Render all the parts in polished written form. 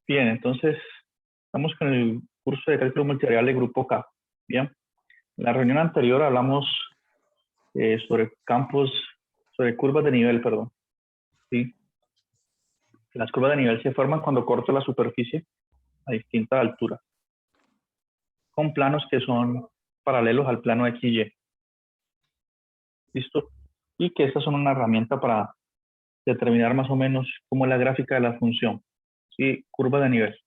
Bien, entonces estamos con el curso de cálculo multivariable grupo K. Bien, en la reunión anterior hablamos sobre curvas de nivel, perdón. ¿Sí? Las curvas de nivel se forman cuando corto la superficie a distintas alturas, con planos que son paralelos al plano XY. ¿Listo? Y que estas son una herramienta para determinar más o menos cómo es la gráfica de la función. ¿Sí? Curva de nivel.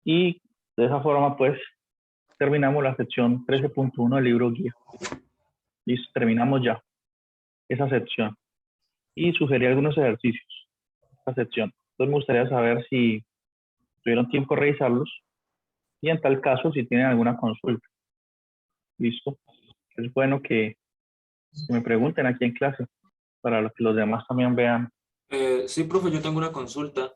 Y de esa forma, pues, terminamos la sección 13.1 del libro guía. Listo, terminamos ya esa sección. Y sugerí algunos ejercicios esta sección. Entonces me gustaría saber si tuvieron tiempo de revisarlos y en tal caso si tienen alguna consulta. Listo. Es bueno que me pregunten aquí en clase para que los demás también vean. Sí, profe, yo tengo una consulta.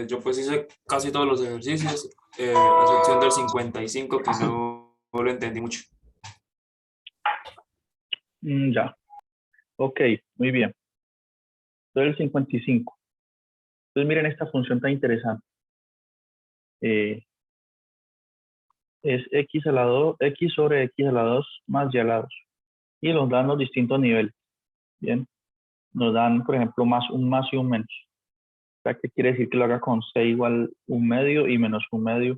Yo pues hice casi todos los ejercicios, a excepción del 55 que no lo entendí mucho. Ya. Ok, muy bien. Entonces el 55. Entonces miren esta función tan interesante. Es x sobre x a la 2 más y a la 2. Y nos dan los distintos niveles. Bien. Nos dan, por ejemplo, un más y un menos. O sea, ¿qué quiere decir? Que lo haga con c igual 1/2 y menos 1/2.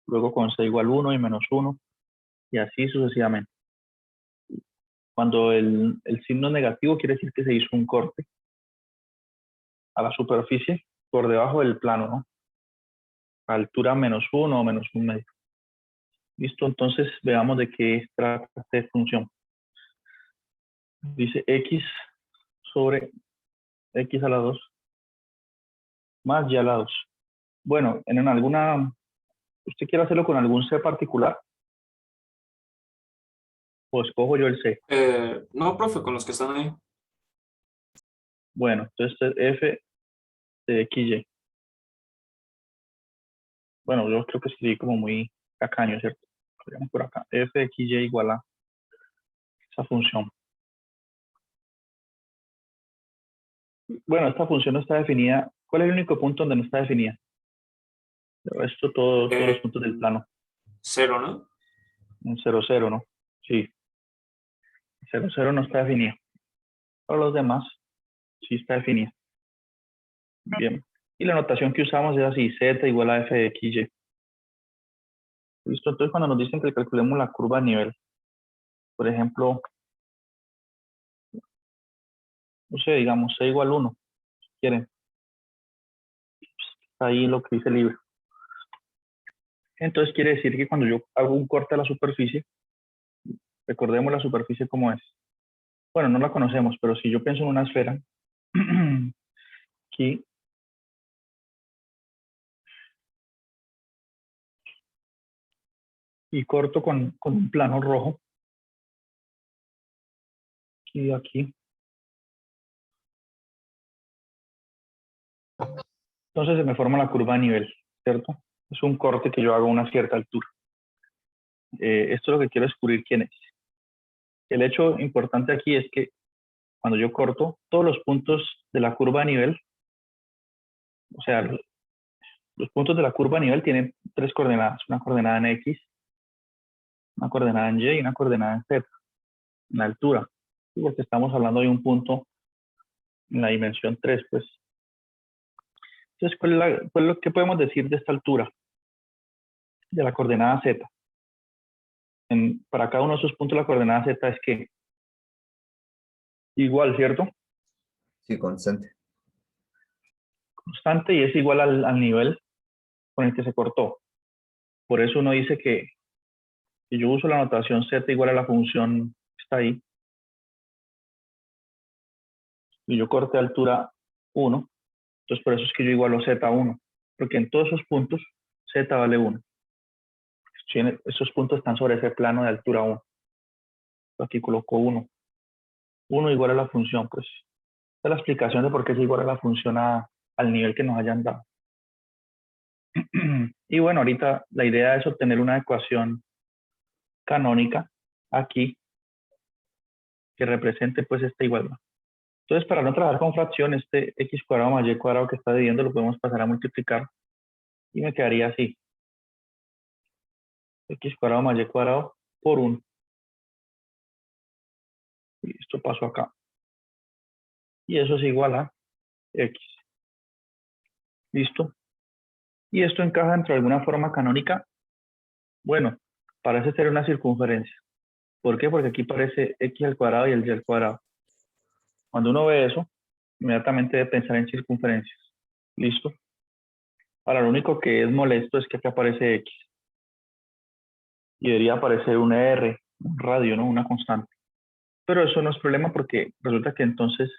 Luego con c igual 1 y menos 1. Y así sucesivamente. Cuando el signo es negativo, quiere decir que se hizo un corte a la superficie por debajo del plano, ¿no? A altura menos 1 o menos 1/2. Listo, entonces veamos de qué trata esta función. Dice x sobre x a la 2 más y a la 2. Bueno, ¿usted quiere hacerlo con algún c particular? O escojo yo el c. No, profe, con los que están ahí. Bueno, entonces f de xy. Bueno, yo creo que sí, como muy tacaño, ¿cierto? Por acá, f de xy igual a esa función. Bueno, esta función no está definida. ¿Cuál es el único punto donde no está definida? Esto todos los puntos del plano. 0, ¿no? Un 0, 0, ¿no? Sí. 0, 0 no está definido. Para los demás, sí está definida. Bien. Y la notación que usamos es así, z igual a f de xy. ¿Listo? Entonces, cuando nos dicen que calculemos la curva de nivel, por ejemplo, no sé, digamos, c igual 1, si quieren. Está ahí lo que dice el libro. Entonces, quiere decir que cuando yo hago un corte a la superficie, recordemos la superficie como es. Bueno, no la conocemos, pero si yo pienso en una esfera, aquí, y corto con un plano rojo, y aquí. Entonces se me forma la curva de nivel, ¿cierto? Es un corte que yo hago a una cierta altura. Esto es lo que quiero descubrir quién es. El hecho importante aquí es que cuando yo corto, todos los puntos de la curva de nivel, o sea, los puntos de la curva de nivel tienen tres coordenadas. Una coordenada en X, una coordenada en Y y una coordenada en Z, en la altura. Porque estamos hablando de un punto en la dimensión 3, pues. Entonces, ¿qué podemos decir de esta altura? De la coordenada Z. Para cada uno de esos puntos la coordenada Z es que igual, ¿cierto? Sí, constante. Constante y es igual al nivel con el que se cortó. Por eso uno dice que si yo uso la notación z igual a la función que está ahí, y yo corté altura 1, entonces por eso es que yo igualo z1, porque en todos esos puntos z vale 1. Esos puntos están sobre ese plano de altura 1. Aquí coloco 1. 1 igual a la función, pues. Esta es la explicación de por qué es igual a la función al nivel que nos hayan dado. Y bueno, ahorita la idea es obtener una ecuación canónica aquí que represente pues esta igualdad. Entonces, para no trabajar con fracción, este x cuadrado más y cuadrado que está dividiendo lo podemos pasar a multiplicar y me quedaría así. X cuadrado más y cuadrado por 1. Y esto pasó acá. Y eso es igual a x. ¿Listo? ¿Y esto encaja dentro de alguna forma canónica? Bueno, parece ser una circunferencia. ¿Por qué? Porque aquí parece x al cuadrado y el y al cuadrado. Cuando uno ve eso, inmediatamente debe pensar en circunferencias. ¿Listo? Ahora, lo único que es molesto es que acá aparece x. Y debería aparecer un r, un radio, ¿no? Una constante. Pero eso no es problema porque resulta que entonces,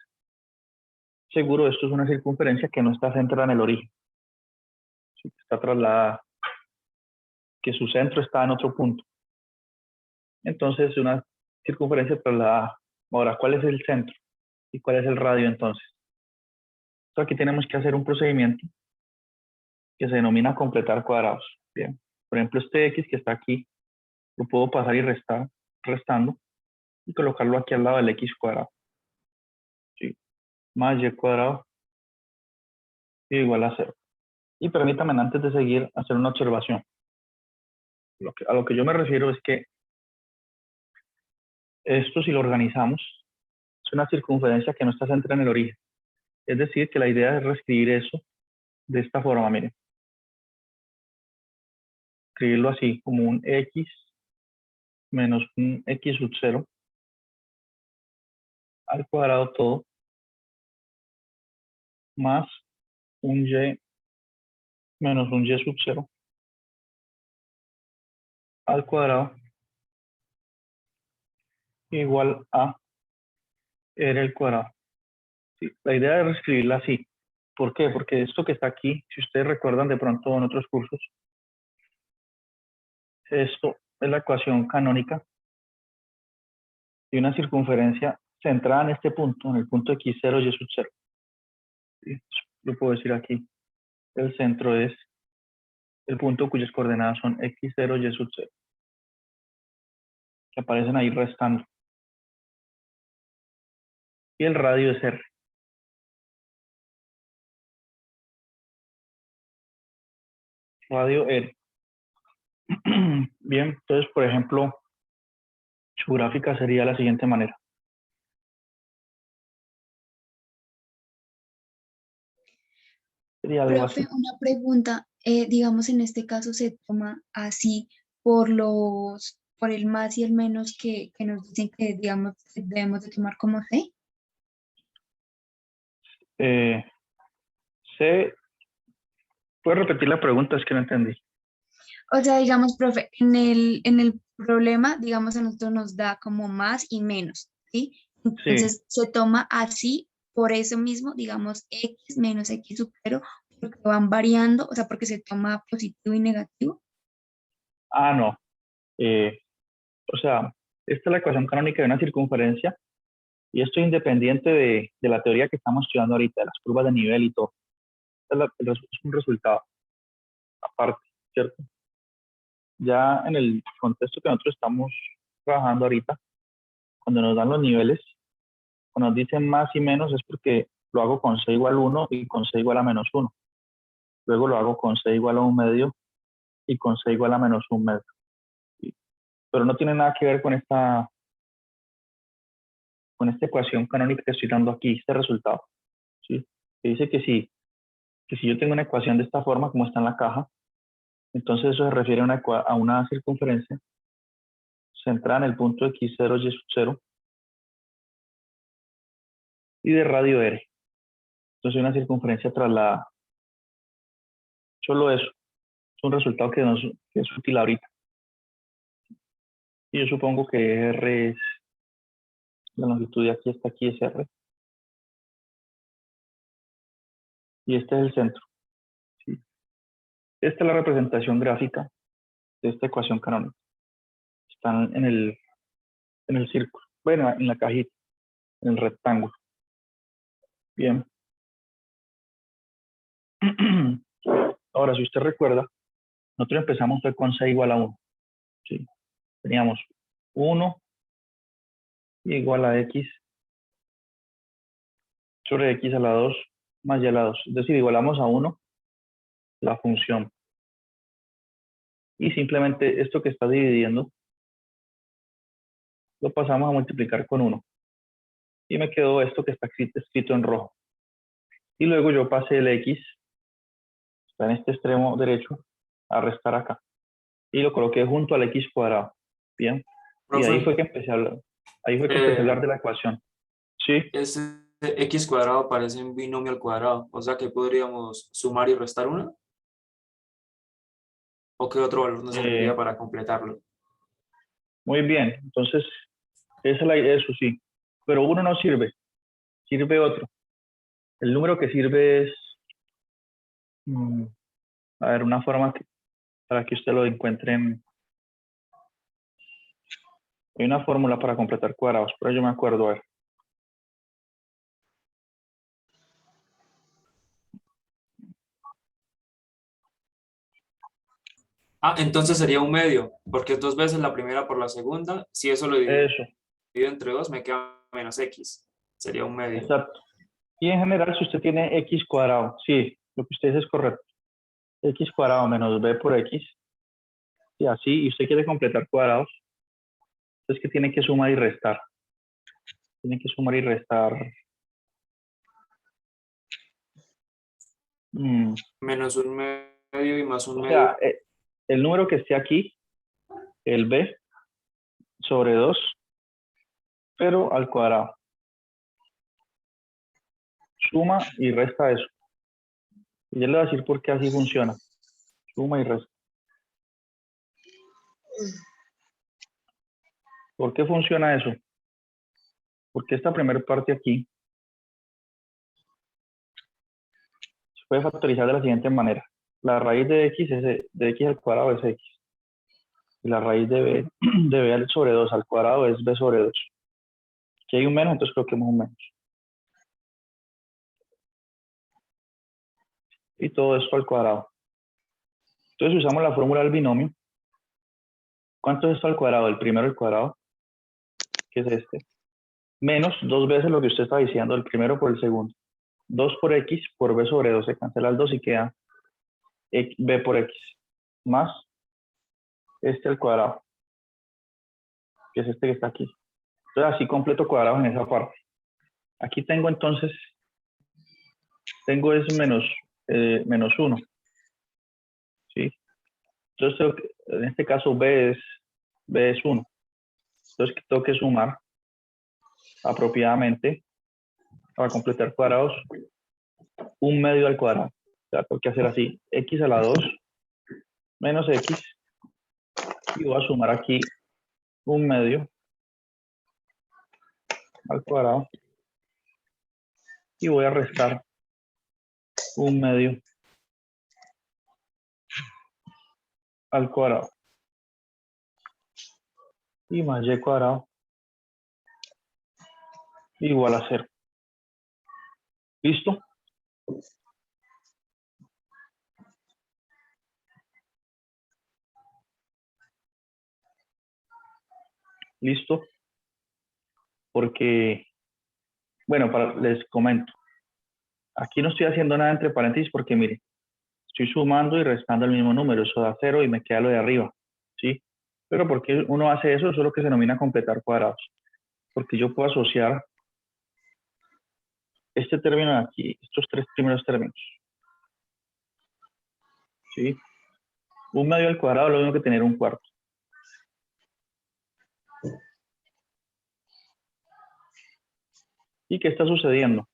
seguro, esto es una circunferencia que no está centrada en el origen. ¿Sí? Está trasladada, que su centro está en otro punto. Entonces, una circunferencia trasladada. Ahora, ¿cuál es el centro? ¿Y cuál es el radio entonces? Entonces, aquí tenemos que hacer un procedimiento que se denomina completar cuadrados. Bien. Por ejemplo, este x que está aquí, lo puedo pasar y restar, restando, y colocarlo aquí al lado del x cuadrado. ¿Sí? Más y cuadrado igual a 0. Y permítame, antes de seguir, hacer una observación. A lo que yo me refiero es que esto, si lo organizamos, es una circunferencia que no está centrada en el origen. Es decir, que la idea es reescribir eso de esta forma, miren. Escribirlo así, como un x menos un x sub 0 al cuadrado todo, más un y menos un y sub 0 al cuadrado igual a r al cuadrado. Sí, la idea es reescribirla así. ¿Por qué? Porque esto que está aquí, si ustedes recuerdan de pronto en otros cursos, esto es la ecuación canónica de una circunferencia centrada en este punto, en el punto x0 y sub 0. ¿Sí? Lo puedo decir aquí. El centro es el punto cuyas coordenadas son x0 y sub 0. Que aparecen ahí restando. Y el radio es r. Radio r. Bien, entonces, por ejemplo, su gráfica sería de la siguiente manera. Sería algo Profe, así. una pregunta, digamos en este caso se toma así por el más y el menos que nos dicen que digamos que debemos de tomar como C. C, ¿puedes repetir la pregunta? Es que no entendí. O sea, digamos, profe, en el problema, digamos, a nosotros nos da como más y menos, ¿sí? Sí. Entonces se toma así, por eso mismo, digamos, X menos X sub 0, porque van variando, o sea, porque se toma positivo y negativo. Ah, no. Eh, o sea, esta es la ecuación canónica de una circunferencia y esto es independiente de la teoría que estamos estudiando ahorita, de las curvas de nivel y todo. Es un resultado aparte, ¿cierto? Ya en el contexto que nosotros estamos trabajando ahorita, cuando nos dan los niveles, cuando nos dicen más y menos es porque lo hago con c igual a 1 y con c igual a menos 1. Luego lo hago con c igual a 1 medio y con c igual a menos 1 medio. ¿Sí? Pero no tiene nada que ver con esta ecuación canónica que estoy dando aquí, este resultado. ¿Sí? Que dice que si yo tengo una ecuación de esta forma, como está en la caja, entonces eso se refiere a una circunferencia centrada en el punto x0 y sub 0 y de radio r. Entonces una circunferencia trasladada. Solo eso. Es un resultado que es útil ahorita. Y yo supongo que r es la longitud de aquí hasta aquí es r. Y este es el centro. ¿Sí? Esta es la representación gráfica de esta ecuación canónica. Están en el círculo. Bueno, en la cajita, en el rectángulo. Bien. Ahora, si usted recuerda, nosotros empezamos fue con c igual a 1. ¿Sí? Teníamos 1 igual a x sobre x a la 2 más y a la 2. Es decir, igualamos a 1 la función. Y simplemente esto que está dividiendo lo pasamos a multiplicar con 1. Y me quedó esto que está escrito en rojo. Y luego yo pasé el x, está en este extremo derecho, a restar acá. Y lo coloqué junto al x cuadrado. Bien. Y ahí fue Profe, que empecé a hablar. Ahí fue que empecé a hablar de la ecuación. Sí, ese x cuadrado parece un binomio al cuadrado, o sea que podríamos sumar y restar una, o qué otro valor nos serviría para completarlo. muy bien. Entonces, eso sí. Pero uno no sirve, sirve otro. El número que sirve es, a ver, una forma para que usted lo encuentre hay una fórmula para completar cuadrados, pero yo me acuerdo, a ver. Ah, entonces sería un medio, porque es 2 veces la primera por la segunda. Si eso lo divido Eso, entre 2, me queda menos x. Sería un medio. exacto. Y en general, si usted tiene x cuadrado, sí, lo que usted dice es correcto. X cuadrado menos b por x, y así, y usted quiere completar cuadrados, es que tiene que sumar y restar. Tiene que sumar y restar. Menos un medio y más un O medio. sea, el número que esté aquí, el b, sobre 2, pero al cuadrado. Suma y resta eso. Y ya le voy a decir por qué así funciona. Suma y resta. ¿Por qué funciona eso? Porque esta primera parte aquí se puede factorizar de la siguiente manera. La raíz de x, de x al cuadrado es x. Y la raíz de b, de b sobre 2 al cuadrado es b sobre 2. Aquí hay un menos, entonces coloquemos un menos. Y todo esto al cuadrado. Entonces usamos la fórmula del binomio. ¿Cuánto es esto al cuadrado? El primero al cuadrado, que es este, menos 2 veces lo que usted está diciendo, el primero por el segundo. 2 por x por b sobre 2, se cancela el 2 y queda b por x, más este al cuadrado, que es este que está aquí. Entonces así completo cuadrados en esa parte. Aquí tengo entonces, tengo es menos 1, ¿sí? Entonces en este caso b es 1. Entonces tengo que sumar apropiadamente para completar cuadrados un medio al cuadrado. O sea, tengo que hacer así, x a la 2 menos x, y voy a sumar aquí un medio al cuadrado y voy a restar un medio al cuadrado y más y cuadrado igual a 0. ¿Listo? ¿Listo? Porque, bueno, les comento. Aquí no estoy haciendo nada entre paréntesis porque, mire, estoy sumando y restando el mismo número. Eso da 0 y me queda lo de arriba, ¿sí? Pero ¿por qué uno hace eso? Eso es lo que se denomina completar cuadrados. Porque yo puedo asociar este término de aquí, estos tres primeros términos, ¿sí? Un medio al cuadrado es lo mismo que tener un cuarto. ¿Y qué está sucediendo?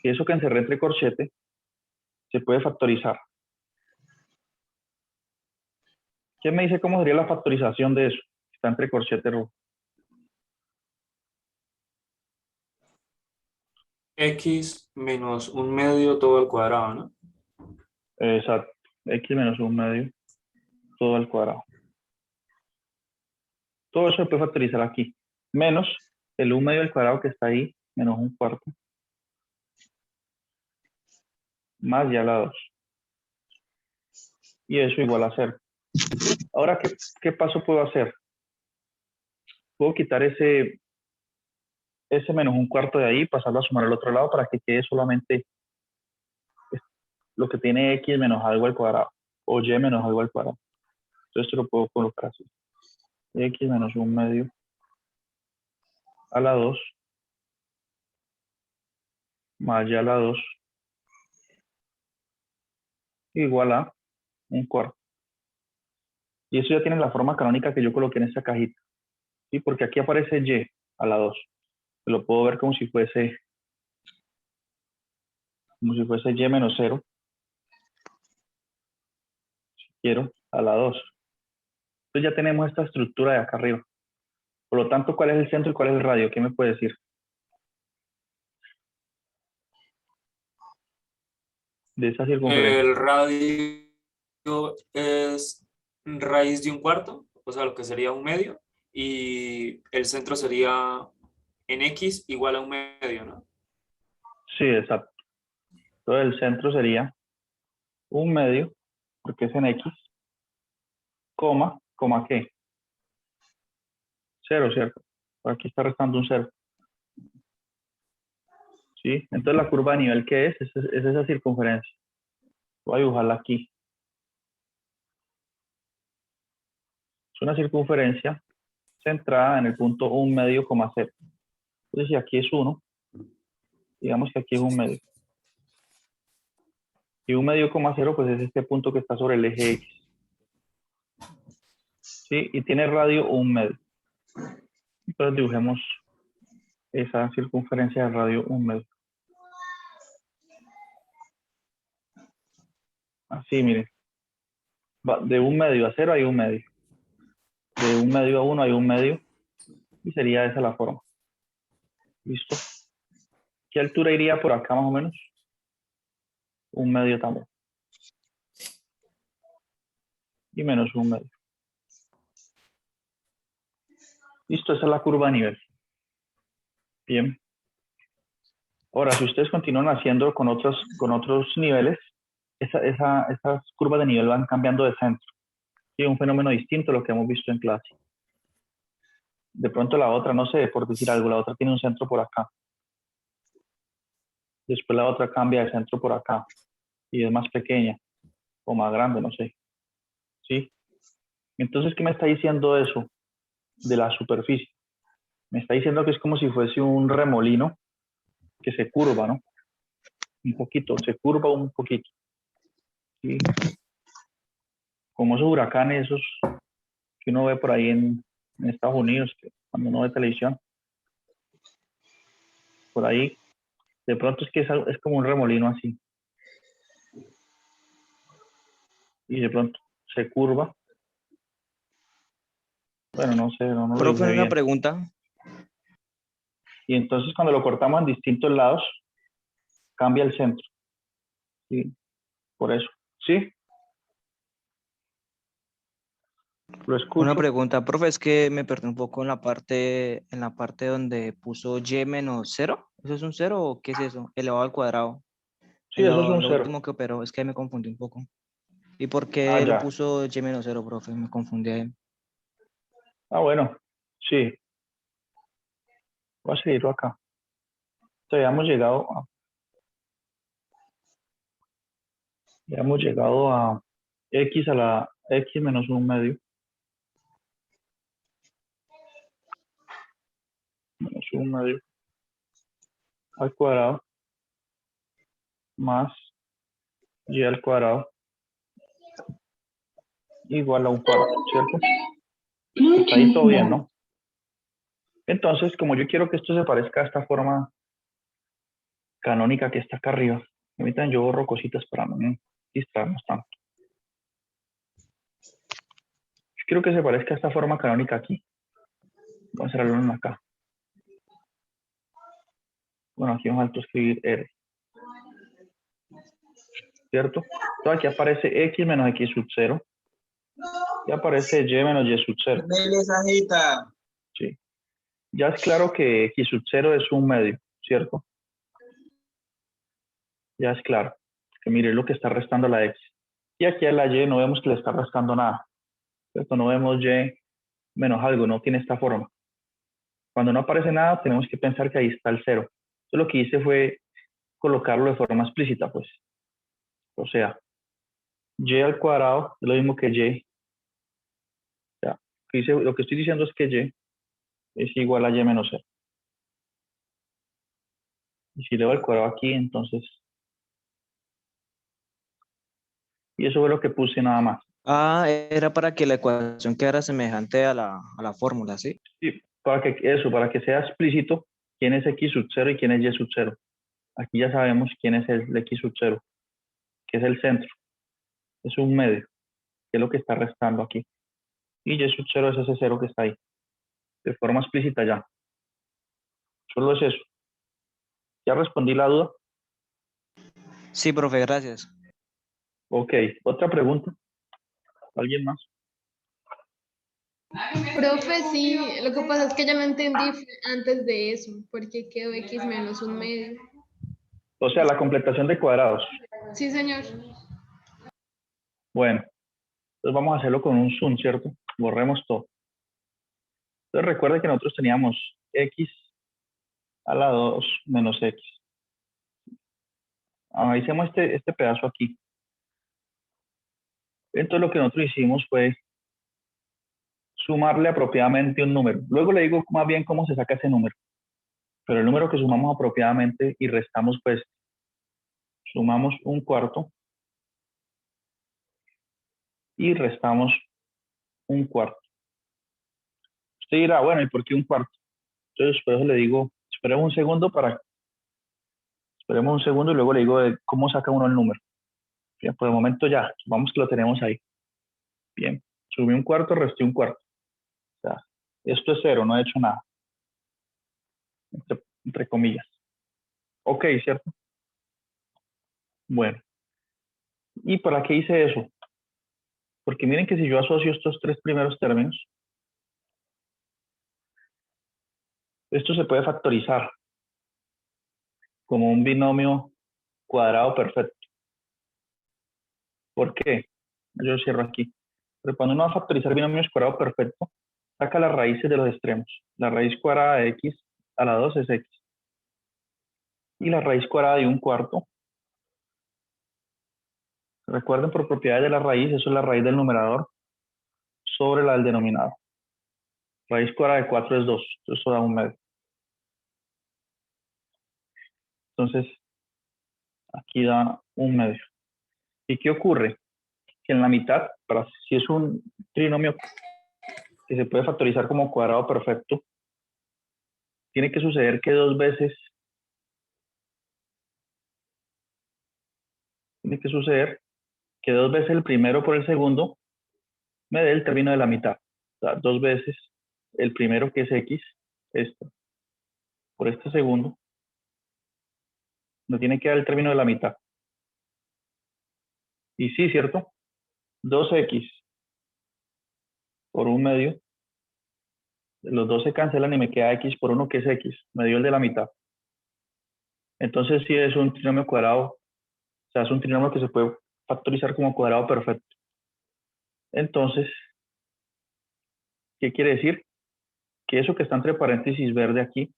Que eso que encerré entre corchete se puede factorizar. ¿Quién me dice cómo sería la factorización de eso? Está entre corchete rojo. X menos un medio todo al cuadrado, ¿no? Exacto. X menos un medio todo al cuadrado. Todo eso se puede factorizar aquí. Menos el 1 medio al cuadrado que está ahí, menos un cuarto. Más ya la 2. Y eso igual a 0. Ahora, ¿qué paso puedo hacer? Puedo quitar ese ese menos un cuarto de ahí, pasarlo a sumar al otro lado para que quede solamente lo que tiene x menos algo al cuadrado, o y menos algo al cuadrado. Entonces esto lo puedo colocar así. X menos 1/2 a la 2 más y a la 2 igual a un cuarto. Y eso ya tiene la forma canónica que yo coloqué en esta cajita. ¿Sí? Porque aquí aparece y a la 2. Lo puedo ver como si fuese y menos 0. Si quiero, a la 2. Entonces ya tenemos esta estructura de acá arriba. Por lo tanto, ¿cuál es el centro y cuál es el radio? ¿Qué me puede decir? De esa circunferencia. El radio es raíz de un cuarto, o sea, lo que sería un medio, y el centro sería en x igual a un medio, ¿no? Sí, exacto. Entonces el centro sería 1/2, porque es en x, coma ¿qué? 0, ¿cierto? Por aquí está restando un 0. ¿Sí? Entonces la curva de nivel, ¿qué es? Es esa circunferencia. Voy a dibujarla aquí. Es una circunferencia centrada en el punto 1/2, 0. Entonces, si aquí es 1, digamos que aquí es 1/2. Y 1/2, 0, pues es este punto que está sobre el eje X. ¿Sí? Y tiene radio 1/2. Entonces dibujemos esa circunferencia de radio 1/2. Así, miren. Va de 1/2 a 0 hay 1/2. De 1/2 a 1 hay 1/2. Y sería esa la forma. ¿Listo? ¿Qué altura iría por acá más o menos? 1/2 también. Y menos 1/2. Listo, esa es la curva de nivel. Bien. Ahora, si ustedes continúan haciendo con otros niveles, esas curvas de nivel van cambiando de centro. Sí, un fenómeno distinto a lo que hemos visto en clase. De pronto la otra, no sé, por decir algo, la otra tiene un centro por acá. Después la otra cambia de centro por acá. Y es más pequeña o más grande, no sé. ¿Sí? Entonces, ¿qué me está diciendo eso de la superficie? Me está diciendo que es como si fuese un remolino que se curva, ¿no? Un poquito, se curva un poquito. ¿Sí? Como esos huracanes, esos que uno ve por ahí en Estados Unidos, que cuando uno ve televisión, por ahí, de pronto es que es como un remolino así. Y de pronto se curva. Bueno, no sé, no lo Profe, dibujé una bien. pregunta. Y entonces cuando lo cortamos en distintos lados, cambia el centro. ¿Sí? Por eso. ¿Sí? Lo Una escucho. pregunta, profe, es que me perdí un poco en la parte donde puso y menos 0. ¿Eso es un 0 o qué es eso? Elevado al cuadrado. Sí, Es eso es un lo 0. último que operó, es que me confundí un poco. ¿Y por Ah, qué lo ya. puso y menos 0, profe? Me confundí ahí. Ah, bueno. Sí. Voy a seguirlo acá. Entonces ya hemos llegado a x a la x menos 1/2. Menos 1/2 al cuadrado más y al cuadrado igual a un cuarto, ¿cierto? Hasta ahí todo bien, ¿no? Entonces, como yo quiero que esto se parezca a esta forma canónica que está acá arriba, permítanme, yo borro cositas para no distraernos tanto. Yo quiero que se parezca a esta forma canónica aquí. Vamos a hacerlo acá. Bueno, aquí vamos a escribir R. ¿Cierto? Entonces aquí aparece x menos x sub 0. Y aparece y menos y sub 0. Sí. Ya es claro que x sub 0 es 1/2, ¿cierto? Ya es claro. Que mire lo que está restando la x. Y aquí a la y no vemos que le está restando nada. ¿Cierto? No vemos y menos algo, no tiene esta forma. Cuando no aparece nada, tenemos que pensar que ahí está el 0. Entonces lo que hice fue colocarlo de forma explícita, pues. O sea, y al cuadrado es lo mismo que y. O sea, lo que estoy diciendo es que y es igual a y menos 0. Y si le doy al cuadrado aquí, entonces... Y eso fue lo que puse nada más. Ah, era para que la ecuación quedara semejante a la fórmula, ¿sí? Y para que sea explícito quién es x sub 0 y quién es y sub 0. Aquí ya sabemos quién es el x sub 0, que es el centro. Es un medio, que es lo que está restando aquí. Y y sub 0 es ese 0 que está ahí. De forma explícita ya. Solo es eso. ¿Ya respondí la duda? Sí, profe, gracias. Ok. ¿Otra pregunta? ¿Alguien más? Profe, sí, lo que pasa es que ya no entendí antes de eso, porque quedó x menos un medio. O sea, la completación de cuadrados. Sí, señor. Bueno, entonces vamos a hacerlo con un zoom, ¿cierto? Borremos todo. Entonces recuerden que nosotros teníamos x a la 2 menos x. Analicemos este pedazo aquí. Entonces lo que nosotros hicimos fue sumarle apropiadamente un número. Luego le digo más bien cómo se saca ese número. Pero el número que sumamos apropiadamente y restamos, pues, sumamos un cuarto y restamos un cuarto. Usted dirá, bueno, ¿y por qué un cuarto? Entonces, por eso le digo, esperemos un segundo y luego le digo de cómo saca uno el número. Bien, por el momento ya, vamos que lo tenemos ahí. Bien, subí un cuarto, resté un cuarto. O sea, esto es 0, no he hecho nada. Entre comillas. Ok, ¿cierto? Bueno, ¿y para qué hice eso? Porque miren que si yo asocio estos tres primeros términos, esto se puede factorizar como un binomio cuadrado perfecto. ¿Por qué? Yo cierro aquí. Pero cuando uno va a factorizar binomios cuadrados perfectos, saca las raíces de los extremos. La raíz cuadrada de x a la 2 es x. Y la raíz cuadrada de un cuarto, recuerden por propiedades de la raíz, eso es la raíz del numerador sobre la del denominador. Raíz cuadrada de 4 es 2, eso da un medio. Entonces, aquí da un medio. ¿Y qué ocurre? Que en la mitad, si es un trinomio que se puede factorizar como cuadrado perfecto, tiene que suceder que dos veces, el primero por el segundo me dé el término de la mitad. O sea, dos veces el primero, que es x, esto, por este segundo, me tiene que dar el término de la mitad. Y sí, ¿cierto? 2x por un medio, los dos se cancelan y me queda x por 1, que es x, me dio el de la mitad. Entonces sí es un trinomio cuadrado, o sea, es un trinomio que se puede factorizar como cuadrado perfecto. Entonces, ¿qué quiere decir? Que eso que está entre paréntesis verde aquí,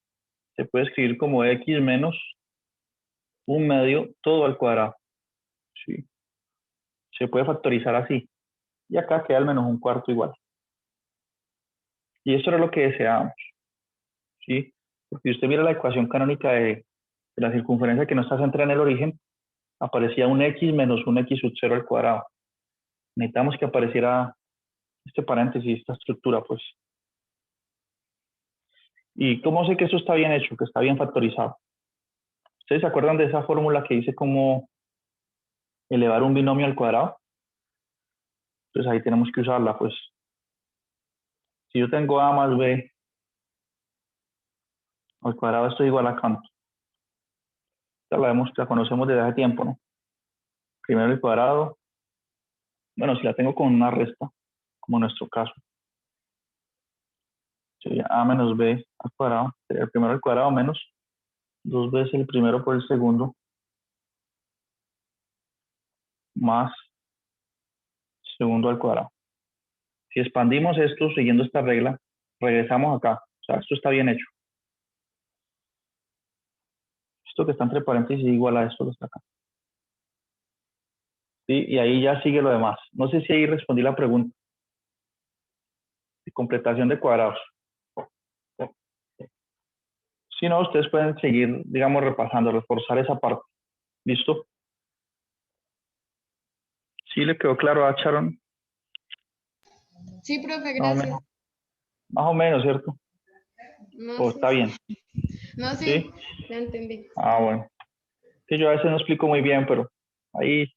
se puede escribir como x menos un medio todo al cuadrado. ¿Sí? Se puede factorizar así. Y acá queda al menos un cuarto igual. Y eso era lo que deseábamos. ¿Sí? Porque si usted mira la ecuación canónica de la circunferencia que no está centrada en el origen, aparecía un x menos un x sub 0 al cuadrado. Necesitamos que apareciera este paréntesis, esta estructura, pues. ¿Y cómo sé que esto está bien hecho, que está bien factorizado? ¿Ustedes se acuerdan de esa fórmula que dice cómo elevar un binomio al cuadrado? Entonces ahí tenemos que usarla, pues. Si yo tengo a más b al cuadrado, esto es igual a cuánto. La conocemos desde hace tiempo, ¿no? Primero el cuadrado. Bueno, si la tengo con una resta, como en nuestro caso, sería a menos b al cuadrado. Sería el primero al cuadrado menos dos veces el primero por el segundo, más segundo al cuadrado. Si expandimos esto siguiendo esta regla, regresamos acá. O sea, esto está bien hecho. Esto que está entre paréntesis es igual a esto que está acá. ¿Sí? Y ahí ya sigue lo demás. No sé si ahí respondí la pregunta. De completación de cuadrados. Si no, ustedes pueden seguir, digamos, repasando, reforzar esa parte. ¿Listo? ¿Sí le quedó claro a Sharon? Sí, profe, Más o gracias. menos. Más o menos, ¿cierto? No, ¿O sí, está bien? no, ¿Sí? sí, ya entendí. Ah, bueno. Que yo a veces no explico muy bien, pero ahí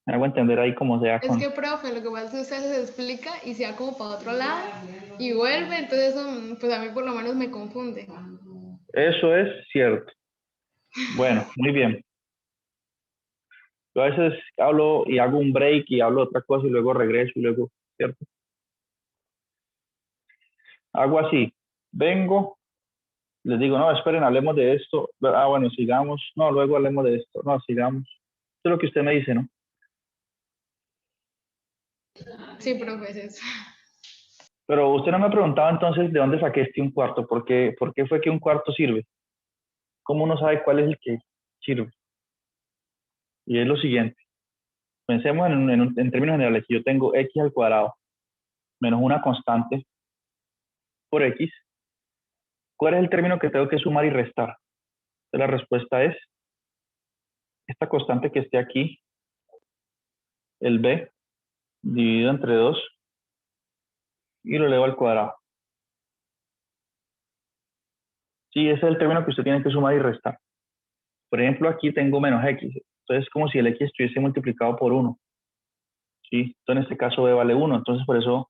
me hago entender ahí como sea Es con... que, profe, lo que pasa es que usted se explica y se va como para otro lado y vuelve, entonces eso, pues a mí por lo menos me confunde. Eso es cierto. Bueno, muy bien. Yo a veces hablo y hago un break y hablo otra cosa y luego regreso y luego, ¿cierto? Hago así. Vengo, les digo, no, esperen, hablemos de esto. Ah, bueno, sigamos. No, luego hablemos de esto. No, sigamos. Eso es lo que usted me dice, ¿no? Sí, profe, es eso. Pero usted no me preguntaba entonces de dónde saqué este un cuarto. ¿Por qué fue que un cuarto sirve? ¿Cómo uno sabe cuál es el que sirve? Y es lo siguiente. Pensemos en términos generales. Si yo tengo x al cuadrado menos una constante por x, ¿cuál es el término que tengo que sumar y restar? Entonces, la respuesta es esta constante que esté aquí, el b, dividido entre 2 y lo elevo al cuadrado. Sí, ese es el término que usted tiene que sumar y restar. Por ejemplo, aquí tengo menos x. Entonces es como si el x estuviese multiplicado por 1. ¿Sí? Entonces en este caso b vale 1. Entonces por eso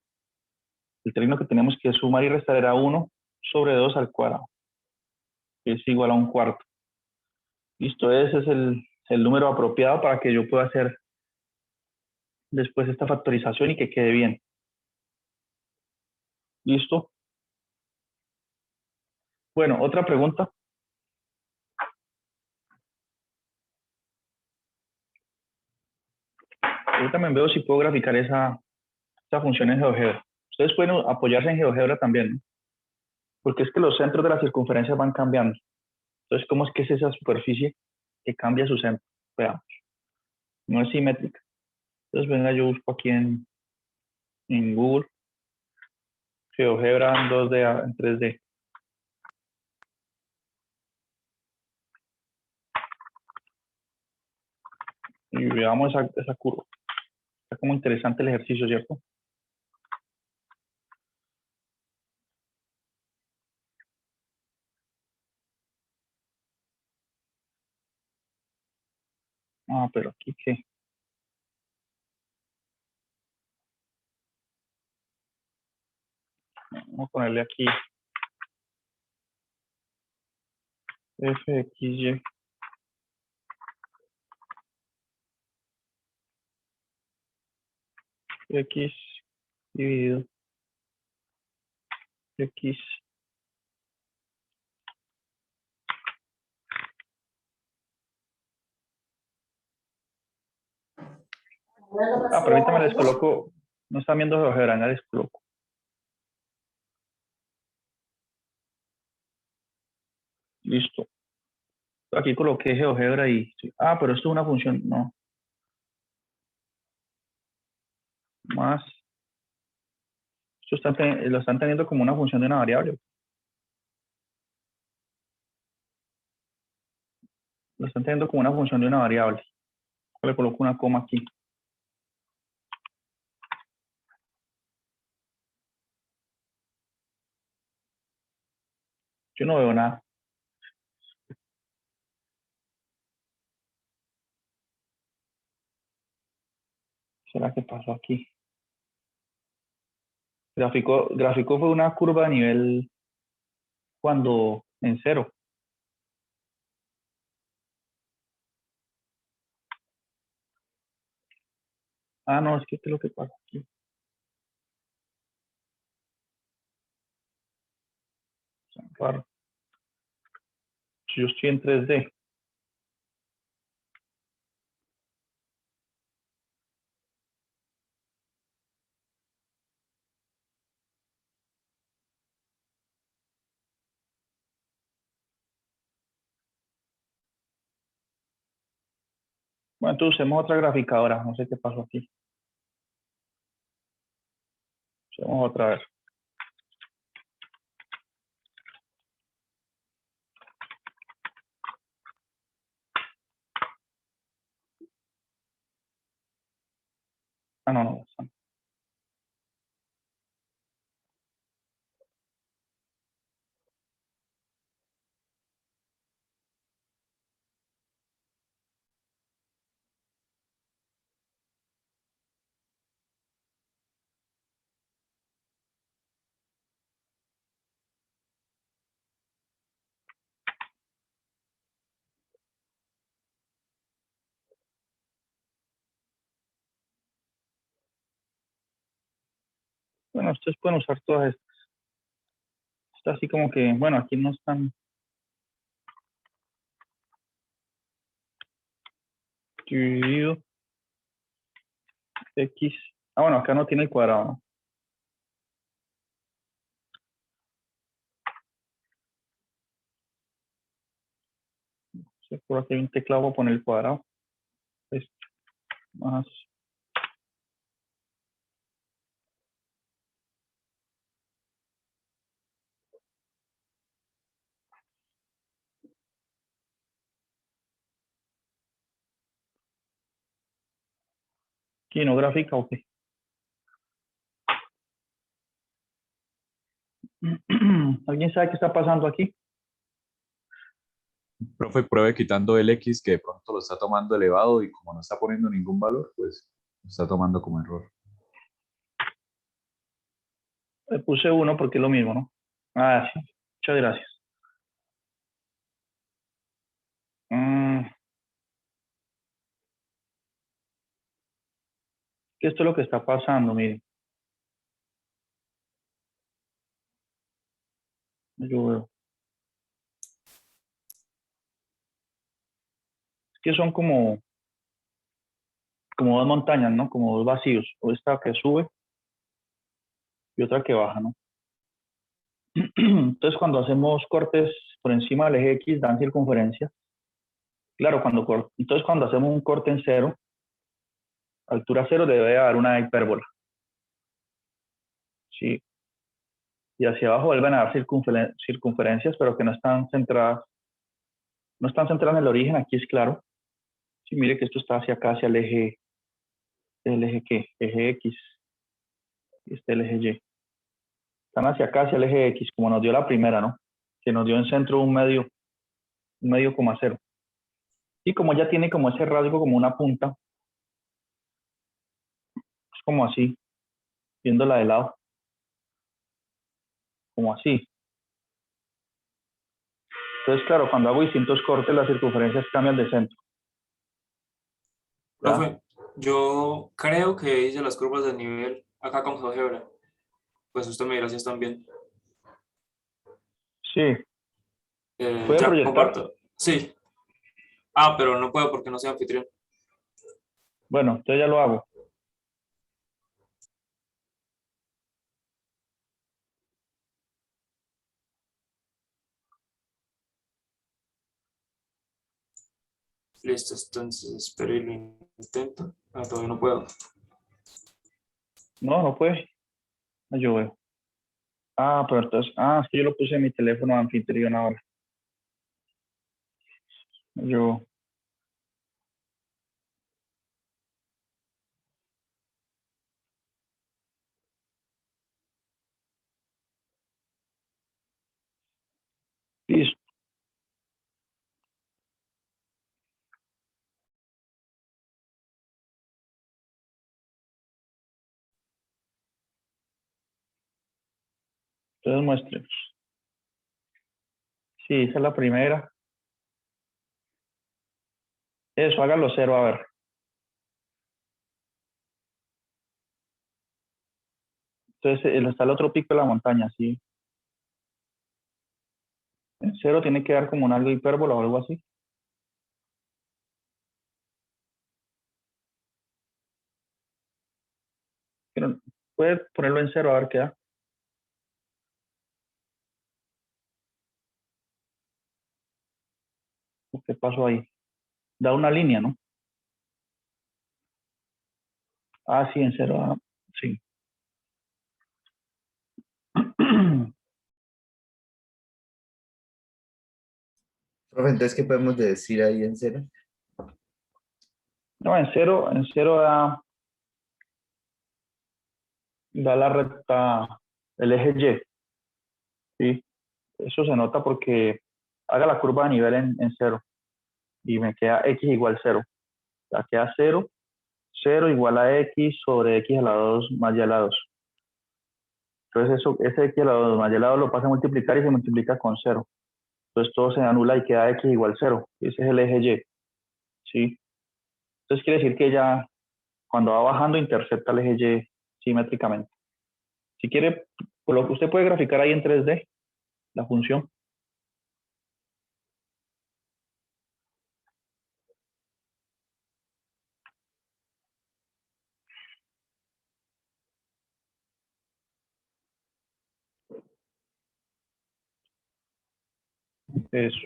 el término que tenemos que sumar y restar era 1 sobre 2 al cuadrado, que es igual a un cuarto. Listo, ese es el número apropiado para que yo pueda hacer después esta factorización y que quede bien. ¿Listo? Bueno, otra pregunta. Yo también veo si puedo graficar esa función en GeoGebra. Ustedes pueden apoyarse en GeoGebra también, ¿no? Porque es que los centros de la circunferencia van cambiando. Entonces, ¿cómo es que es esa superficie que cambia su centro? Veamos. No es simétrica. Entonces, venga, yo busco aquí en Google GeoGebra en 2D, en 3D. Y veamos esa curva. Está como interesante el ejercicio, ¿cierto? Ah, pero aquí qué. Vamos a ponerle aquí fxy x dividido x. Ah, permítame, les coloco. No están viendo GeoGebra, ya les coloco. Listo. Aquí coloqué GeoGebra y... Ah, pero esto es una función. No. Más. Esto lo están teniendo como una función de una variable. Lo están teniendo como una función de una variable. Le coloco una coma aquí. Yo no veo nada. ¿Será que pasó aquí? Gráfico fue una curva a nivel cuando en cero. Ah, no, es que esto es lo que pasa aquí. Raro. Si yo estoy en 3D. Bueno, entonces usemos otra graficadora. No sé qué pasó aquí. Usemos otra vez. Ah, no, no. Bueno, ustedes pueden usar todas estas. Está así como que, bueno, aquí no están dividido X. Ah, bueno, acá no tiene el cuadrado, ¿no? Sí, por aquí hay un teclado para poner el cuadrado. Esto, más. Aquí no gráfica, ok. ¿Alguien sabe qué está pasando aquí? Profe, pruebe quitando el X que de pronto lo está tomando elevado y como no está poniendo ningún valor, pues lo está tomando como error. Le puse 1 porque es lo mismo, ¿no? Ah, sí. Muchas gracias. Que esto es lo que está pasando, miren. Yo veo. Es que son como dos montañas, ¿no? Como dos vacíos. O esta que sube y otra que baja, ¿no? Entonces, cuando hacemos cortes por encima del eje X, dan circunferencia. Claro, entonces cuando hacemos un corte en cero, altura cero debe dar una hipérbola. Sí. Y hacia abajo vuelven a dar circunferencias, pero que no están centradas. No están centradas en el origen, aquí es claro. Sí, mire que esto está hacia acá, hacia el eje ¿qué? Eje X. Y este el eje Y. Están hacia acá, hacia el eje X, como nos dio la primera, ¿no? Que nos dio en centro un medio coma cero. Y como ya tiene como ese rasgo, como una punta, es como así, viéndola de lado, como así. Entonces, claro, cuando hago distintos cortes, las circunferencias cambian de centro. ¿Ya? Profe, yo creo que hice las curvas de nivel acá con GeoGebra. Pues usted me dirá si están bien. Sí. ¿Puede Ya proyectar? comparto. Sí. Ah, pero no puedo porque no soy anfitrión. Bueno, entonces ya lo hago. Listo, entonces espero y lo intento. Ah, todavía no puedo. No, no puede. Yo veo. Ah, pero entonces, es que yo lo puse en mi teléfono anfitrión ahora. Yo, listo. Entonces muéstrenos. Sí, esa es la primera. Eso, hágalo cero, a ver. Entonces, está el otro pico de la montaña, sí. En cero tiene que dar como un algo hipérbola o algo así. Pero puede ponerlo en cero a ver qué da. ¿Qué pasó ahí? Da una línea, ¿no? Ah, sí, en cero. Ah, sí. Profe, entonces, ¿qué podemos decir ahí en cero? No, en cero da la recta, el eje Y. ¿Sí? Eso se nota porque haga la curva de nivel en cero y me queda x igual cero. O sea, queda 0, 0 igual a x sobre x a la 2 más y a la 2. Entonces eso, ese x a la 2 más y a la 2 lo pasa a multiplicar y se multiplica con 0. Entonces todo se anula y queda x igual 0. Ese es el eje Y. ¿Sí? Entonces quiere decir que ya cuando va bajando intercepta el eje Y simétricamente. Si quiere, por lo que usted puede graficar ahí en 3D la función. Eso.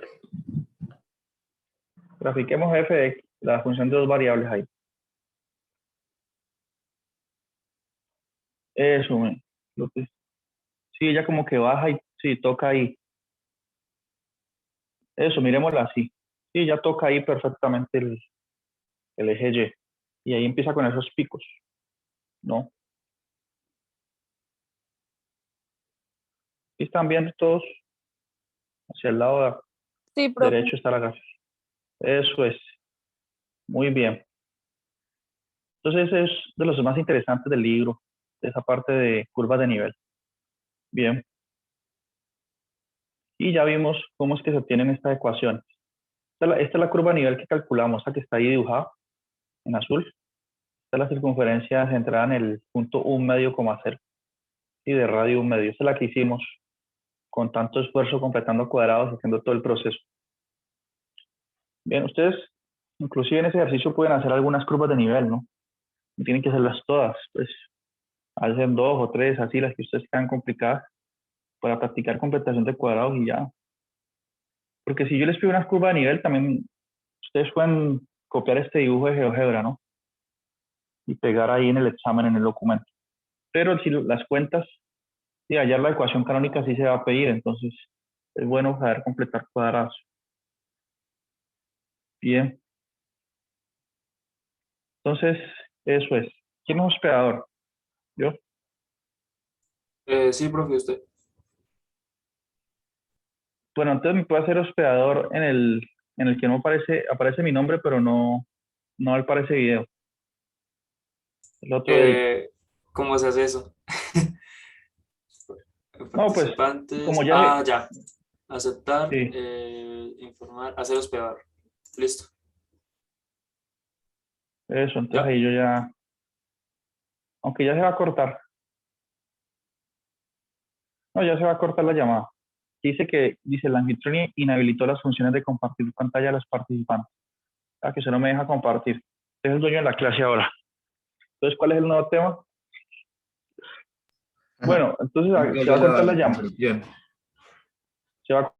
Grafiquemos f de x, la función de dos variables ahí. Eso, sí, ella como que baja y sí, toca ahí. Eso, miremosla así. Sí, ya toca ahí perfectamente el eje Y. Y ahí empieza con esos picos, ¿no? Y están viendo todos hacia el lado Sí, profe. derecho está la gráfica. Eso es. Muy bien. Entonces ese es de los más interesantes del libro, de esa parte de curvas de nivel. Bien. Y ya vimos cómo es que se obtienen estas ecuaciones. Esta es la curva de nivel que calculamos, esta que está ahí dibujada en azul. Esta es la circunferencia centrada en el punto 1 medio, 0. Y de radio 1 medio. Esta es la que hicimos con tanto esfuerzo completando cuadrados, haciendo todo el proceso. Bien, ustedes inclusive en ese ejercicio pueden hacer algunas curvas de nivel, ¿no? No tienen que hacerlas todas, pues hacen 2 o 3, así las que ustedes crean complicadas para practicar completación de cuadrados y ya. Porque si yo les pido unas curvas de nivel, también ustedes pueden copiar este dibujo de GeoGebra, ¿no? Y pegar ahí en el examen, en el documento. Pero si las cuentas y hallar la ecuación canónica sí se va a pedir, entonces es bueno saber completar cuadrados. Bien. Entonces, eso es. ¿Quién es hospedador? ¿Yo? Sí, profe, usted. Bueno, entonces me puede hacer hospedador en el que no aparece mi nombre, pero no aparece video. El otro edit. ¿Cómo se hace eso? No, pues, Participantes. como ya Ah, ya. Aceptar, sí, informar, hacer hospedador. Listo. eso, entonces Ya. ahí yo ya, aunque ya se va a cortar. No, ya se va a cortar la llamada. Dice, el anfitrión inhabilitó las funciones de compartir pantalla a los participantes. Ah, que eso no me deja compartir. Es el dueño de la clase ahora. Entonces, ¿cuál es el nuevo tema? Bueno, entonces se va a cortar la llamada. Conclusión. Se va a